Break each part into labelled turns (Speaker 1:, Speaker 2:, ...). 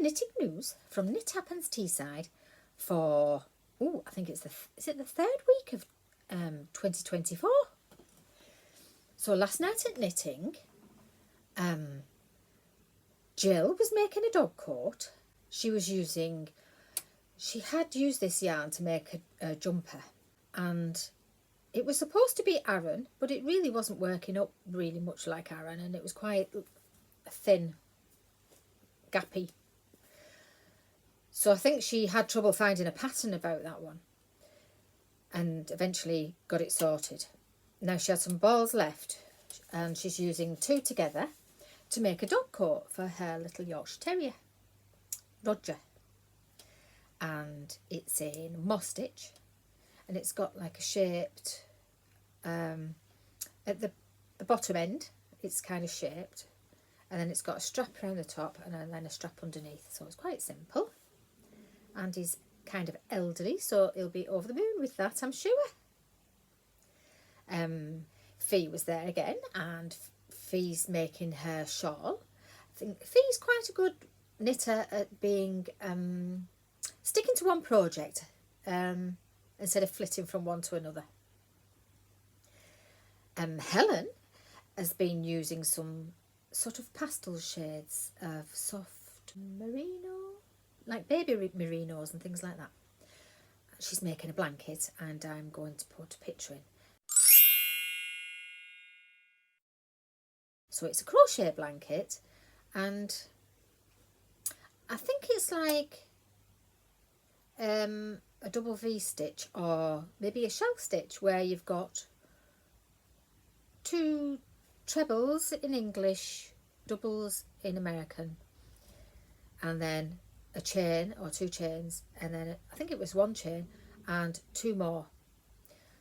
Speaker 1: knitting news from Knit Happens Teesside for, I think it's is it the third week of 2024? So last night at knitting, Jill was making a dog coat. She had used this yarn to make a jumper, and it was supposed to be Aran, but it really wasn't working up really much like Aran, and it was quite thin, gappy. So I think she had trouble finding a pattern about that one, and eventually got it sorted. Now she had some balls left, and she's using two together to make a dog coat for her little Yorkshire Terrier, Roger. And it's in moss stitch, and it's got like a shaped, at the bottom end, it's kind of shaped, and then it's got a strap around the top and then a strap underneath. So it's quite simple. And he's kind of elderly, so he'll be over the moon with that, I'm sure. Fee was there again, and Fee's making her shawl. I think Fee's quite a good knitter at being sticking to one project instead of flitting from one to another. Helen has been using some sort of pastel shades of soft merino, like baby merinos and things like that. She's making a blanket, and I'm going to put a picture in. So it's a crochet blanket, and I think it's like a double V stitch, or maybe a shell stitch, where you've got two trebles in English, doubles in American, and then a chain or two chains, and then I think it was one chain and two more.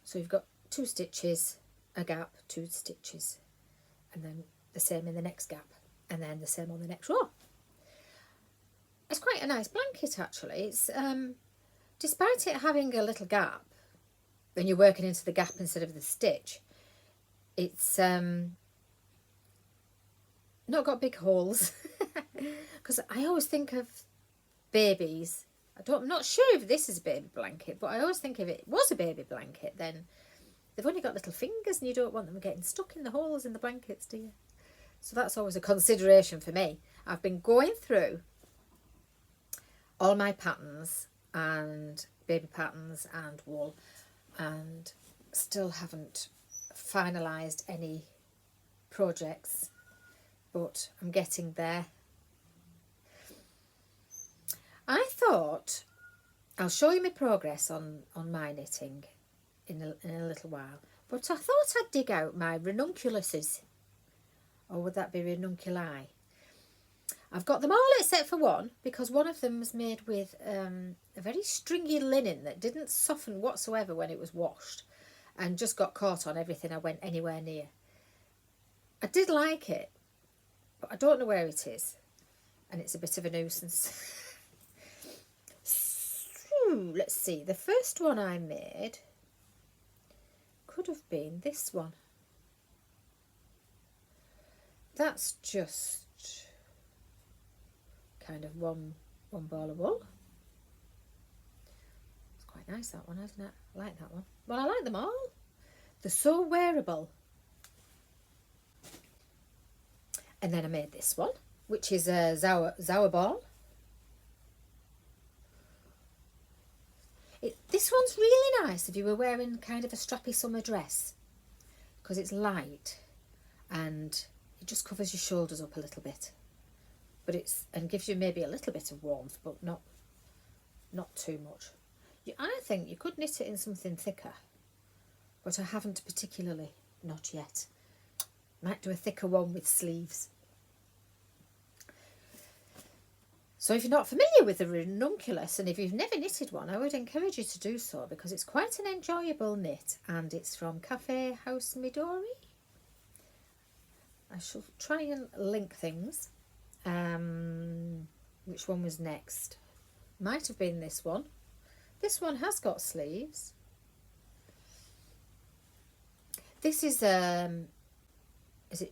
Speaker 1: So you've got two stitches, a gap, two stitches, and then the same in the next gap, and then the same on the next row. It's quite a nice blanket actually. It's despite it having a little gap, when you're working into the gap instead of the stitch, it's not got big holes. Because I always think of babies, I'm not sure if this is a baby blanket, but I always think if it was a baby blanket, then they've only got little fingers and you don't want them getting stuck in the holes in the blankets, do you? So that's always a consideration for me. I've been going through all my patterns and baby patterns and wool, and still haven't finalised any projects, but I'm getting there. I thought I'll show you my progress on my knitting in a little while, but I thought I'd dig out my ranunculuses, or would that be ranunculi? I've got them all except for one, because one of them was made with a very stringy linen that didn't soften whatsoever when it was washed, and just got caught on everything I went anywhere near. I did like it, but I don't know where it is, and it's a bit of a nuisance. Let's see, the first one I made could have been this one. That's just kind of one ball of wool. It's quite nice, that one, isn't it? I like that one. Well, I like them all. They're so wearable. And then I made this one, which is a Zauer ball. This one's really nice if you were wearing kind of a strappy summer dress, because it's light and it just covers your shoulders up a little bit, but and gives you maybe a little bit of warmth, but not too much. I think you could knit it in something thicker, but I haven't particularly, not yet. Might do a thicker one with sleeves. So if you're not familiar with the ranunculus, and if you've never knitted one, I would encourage you to do so, because it's quite an enjoyable knit, and it's from Cafe House Midori. I shall try and link things. Which one was next? Might have been this one. This one has got sleeves. This is it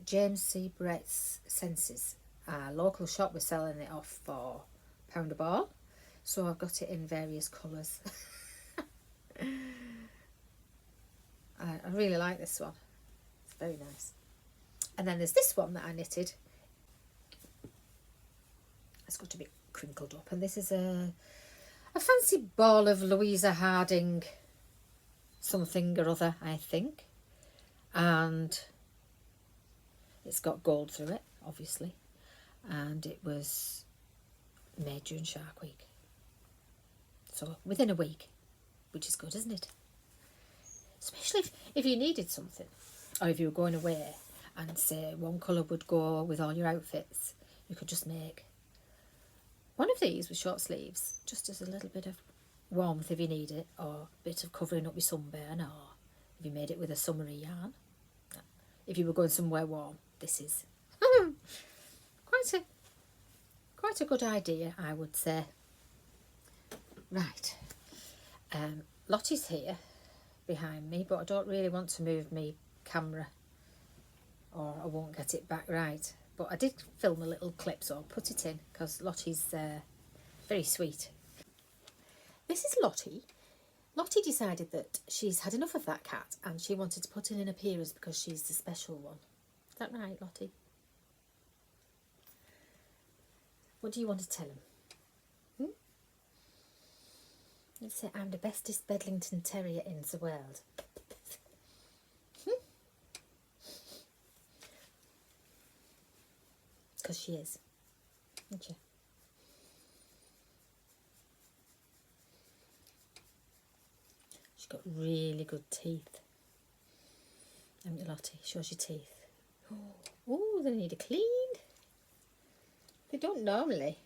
Speaker 1: James C. Brett's Senses? Local shop was selling it off for £1 a ball. So I've got it in various colours. I really like this one. It's very nice. And then there's this one that I knitted. It's got to be crinkled up. And this is a fancy ball of Louisa Harding something or other, I think. And it's got gold through it, obviously. And it was made during Shark Week. So within a week, which is good, isn't it? Especially if you needed something, or if you were going away and say one colour would go with all your outfits, you could just make one of these with short sleeves, just as a little bit of warmth if you need it, or a bit of covering up your sunburn, or if you made it with a summery yarn. If you were going somewhere warm, this is quite a good idea, I would say. Right, Lottie's here behind me, but I don't really want to move my camera or I won't get it back right. But I did film a little clip, so I'll put it in because Lottie's very sweet. This is Lottie. Lottie decided that she's had enough of that cat and she wanted to put in an appearance because she's the special one. Is that right, Lottie? What do you want to tell him? Let's say I'm the bestest Bedlington Terrier in the world. Because she is, isn't she? She's got really good teeth. Haven't you, Lottie? Shows your teeth. Oh, they need a clean. They don't normally.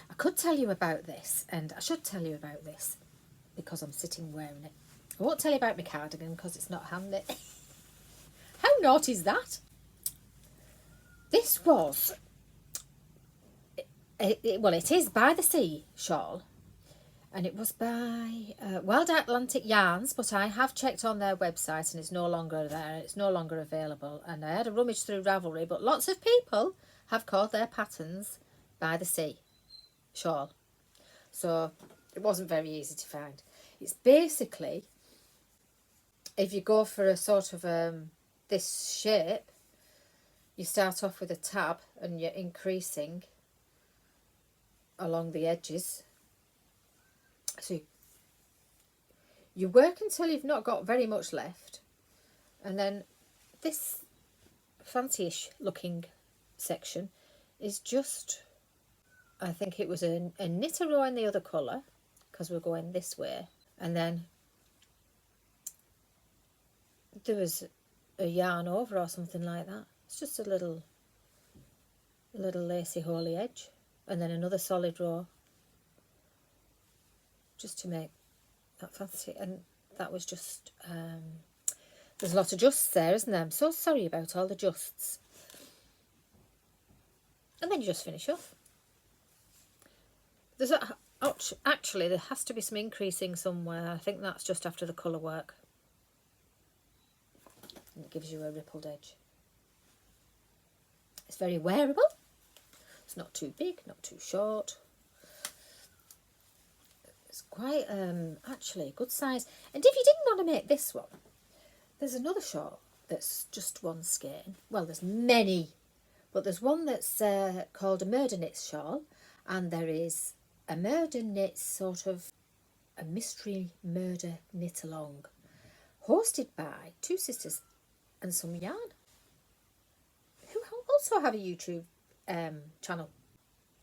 Speaker 1: I could tell you about this, and I should tell you about this because I'm sitting wearing it. I won't tell you about my cardigan because it's not hand-knit. How naughty is that? This was, well, it is by the sea shawl, and it was by Wild Atlantic Yarns, but I have checked on their website and it's no longer there, it's no longer available, and I had a rummage through Ravelry, but lots of people have called their patterns by the sea shawl, so it wasn't very easy to find. It's basically, if you go for a sort of this shape, you start off with a tab and you're increasing along the edges. So you work until you've not got very much left, and then this fancy-ish looking section is just, I think it was a knit a row in the other colour because we're going this way, and then there was a yarn over or something like that. It's just a little lacy holy edge, and then another solid row just to make that fancy. And that was just there's a lot of justs there, isn't there? I'm so sorry about all the justs. And then you just finish off. There's actually there has to be some increasing somewhere. I think that's just after the colour work, and it gives you a rippled edge. It's very wearable. It's not too big, not too short. It's quite actually a good size. And if you didn't want to make this one, there's another shawl that's just one skein. Well, there's many, but there's one that's called a murder knits shawl, and there is a murder knits, sort of a mystery murder knit along, hosted by two sisters and some yarn, who also have a YouTube channel,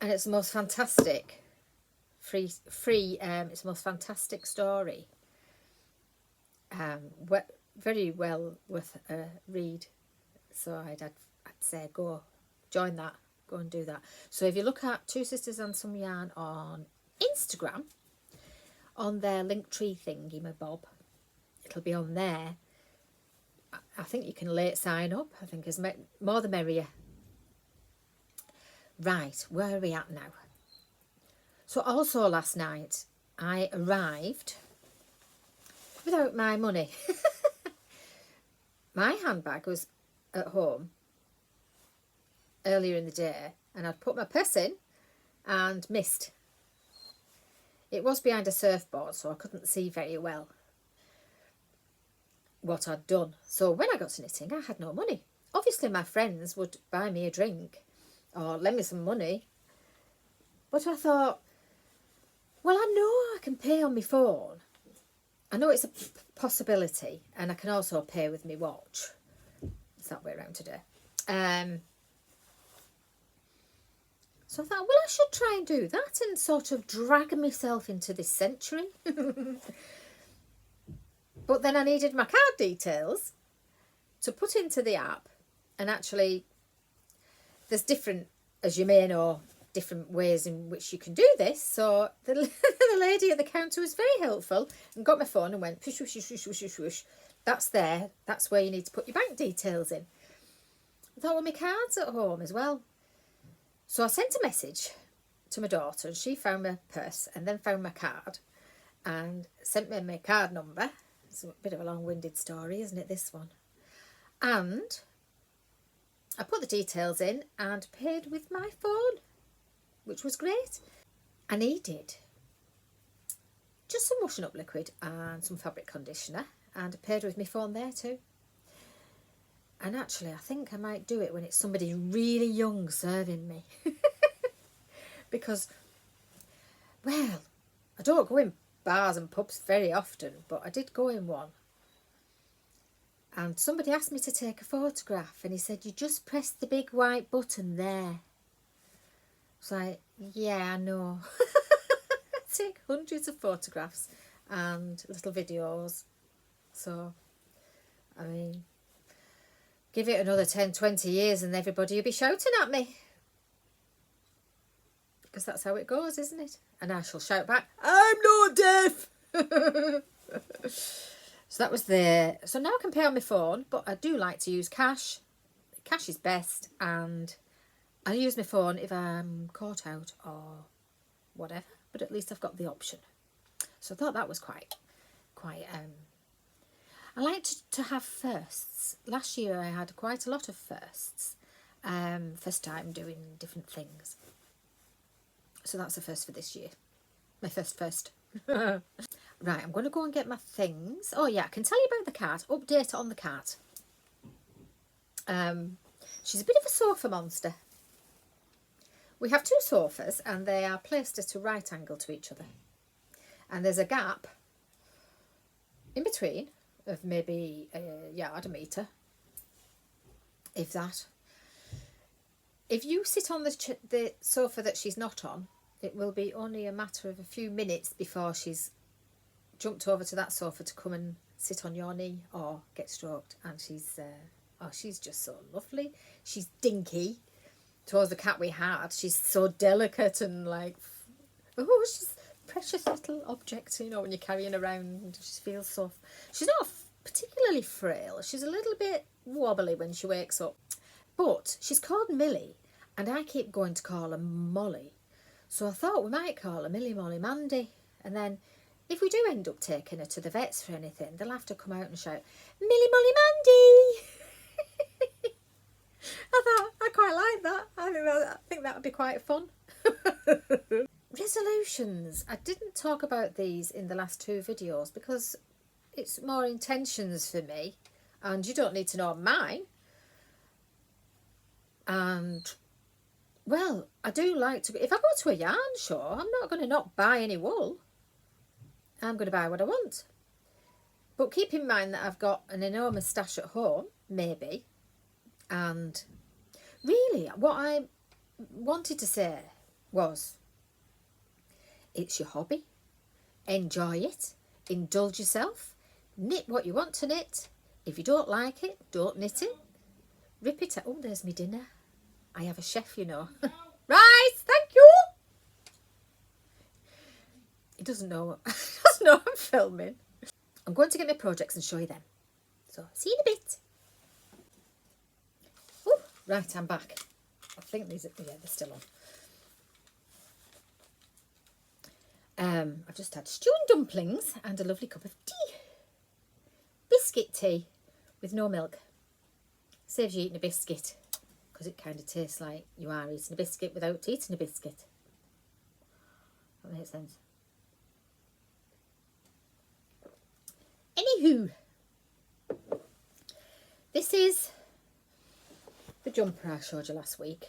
Speaker 1: and it's the most fantastic free it's the most fantastic story, very well worth a read. So I'd say go join that, go and do that. So if you look at Two Sisters and Some Yarn on Instagram, on their Linktree thingy my bob, it'll be on there. I think you can late sign up. I think is more the merrier. Right, where are we at now? So also last night I arrived without my money. My handbag was at home earlier in the day, and I'd put my purse in and missed. It was behind a surfboard, so I couldn't see very well what I'd done. So when I got to knitting, I had no money. Obviously my friends would buy me a drink or lend me some money, but I thought, well, I know I can pay on my phone. I know it's a possibility, and I can also pay with my watch. It's that way around today. So I thought, well, I should try and do that and sort of drag myself into this century. But then I needed my card details to put into the app, and actually there's different, as you may know, different ways in which you can do this. So the lady at the counter was very helpful and got my phone and went, whoosh, whoosh, whoosh, whoosh, whoosh, whoosh. That's there. That's where you need to put your bank details in. I thought, well, my card's at home as well. So I sent a message to my daughter, and she found my purse and then found my card and sent me my card number. It's a bit of a long-winded story, isn't it, this one? And I put the details in and paid with my phone, which was great. I needed just some washing up liquid and some fabric conditioner, and I paid with my phone there too. And actually, I think I might do it when it's somebody really young serving me. Because, well, I don't go in bars and pubs very often, but I did go in one. And somebody asked me to take a photograph, and he said, you just press the big white button there. I was like, yeah, I know. I take hundreds of photographs and little videos. So, I mean, give it another 10, 20 years and everybody will be shouting at me. Because that's how it goes, isn't it? And I shall shout back, I'm not deaf! So that was there. So now I can pay on my phone, but I do like to use cash. Cash is best, and I use my phone if I'm caught out or whatever, but at least I've got the option. So I thought that was quite I like to have firsts. Last year I had quite a lot of firsts. First time doing different things. So that's the first for this year. My first. Right, I'm going to go and get my things. Oh yeah, I can tell you about the cat. Update on the cat. She's a bit of a sofa monster. We have 2 sofas and they are placed at a right angle to each other. And there's a gap in between of maybe a yard, a metre, if that. If you sit on the sofa that she's not on, it will be only a matter of a few minutes before she's jumped over to that sofa to come and sit on your knee or get stroked. And she's just so lovely. She's dinky towards the cat we had. She's so delicate and like, oh, she's a precious little object, you know, when you're carrying around. She feels so, she's not particularly frail. She's a little bit wobbly when she wakes up. But she's called Millie, and I keep going to call her Molly. So I thought we might call her millylollymandy. And then if we do end up taking her to the vets for anything, they'll have to come out and shout, millylollymandy! I thought, I quite like that. I think that would be quite fun. Resolutions. I didn't talk about these in the last 2 videos because it's more intentions for me. And you don't need to know mine. And, well, I do like to, if I go to a yarn show, I'm not going to not buy any wool. I'm going to buy what I want. But keep in mind that I've got an enormous stash at home, maybe. And really, what I wanted to say was, it's your hobby. Enjoy it. Indulge yourself. Knit what you want to knit. If you don't like it, don't knit it. Rip it out. Oh, there's my dinner. I have a chef, you know. Right, thank you. He doesn't know. He doesn't know I'm filming. I'm going to get my projects and show you them. So, see you in a bit. Oh, right, I'm back. I think these are, yeah, they're still on. I've just had stew and dumplings and a lovely cup of tea. Biscuit tea with no milk. Saves you eating a biscuit. because it kind of tastes like you are eating a biscuit without eating a biscuit. That makes sense. Anywho, this is the jumper I showed you last week,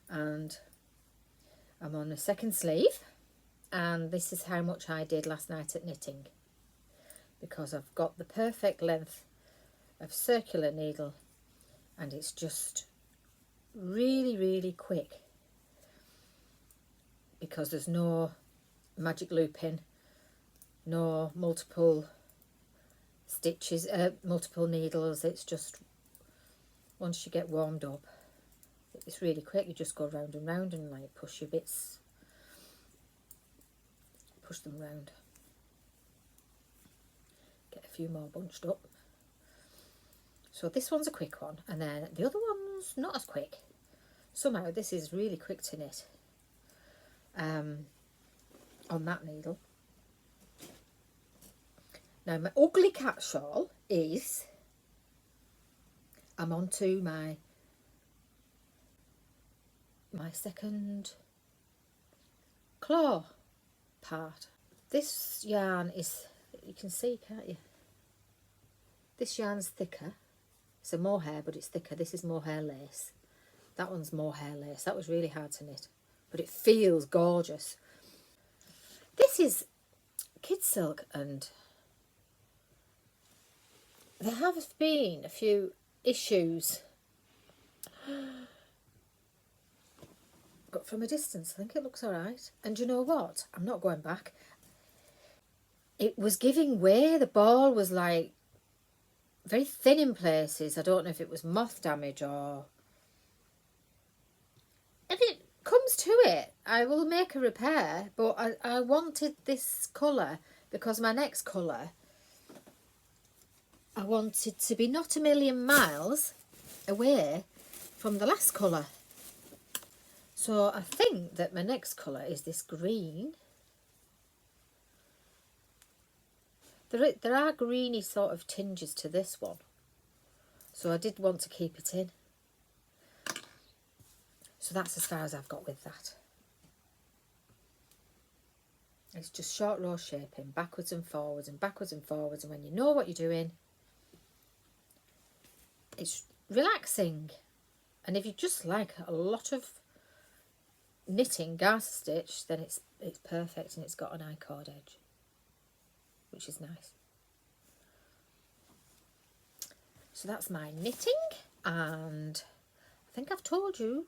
Speaker 1: and I'm on the second sleeve, and this is how much I did last night at knitting, because I've got the perfect length of circular needle and it's just really quick because there's no magic looping, no multiple stitches, multiple needles. It's just, once you get warmed up, it's really quick. You just go round and round and like push your bits, push them round, get a few more bunched up. So this one's a quick one, and then the other one's not as quick. Somehow this is really quick to knit on that needle. Now my ugly cat shawl is, I'm on to my second claw part. This yarn is, you can see, can't you? This yarn's thicker. It's a mohair, but it's thicker. This is mohair lace. That one's mohair lace. That was really hard to knit, but it feels gorgeous. This is kid silk, and there have been a few issues. But from a distance, I think it looks all right. And you know what? I'm not going back. It was giving way. The ball was like very thin in places. I don't know if it was moth damage or... If it comes to it, I will make a repair, but I wanted this colour because my next colour, I wanted to be not a million miles away from the last colour. So I think that my next colour is this green. There are greeny sort of tinges to this one, so I did want to keep it in. So that's as far as I've got with that. It's just short row shaping, backwards and forwards and backwards and forwards, and when you know what you're doing, it's relaxing. And if you just like a lot of knitting garter stitch, then it's perfect, and it's got an I-cord edge, which is nice. So that's my knitting, and I think I've told you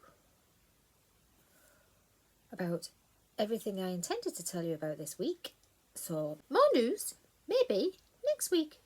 Speaker 1: about everything I intended to tell you about this week. So more news, maybe next week.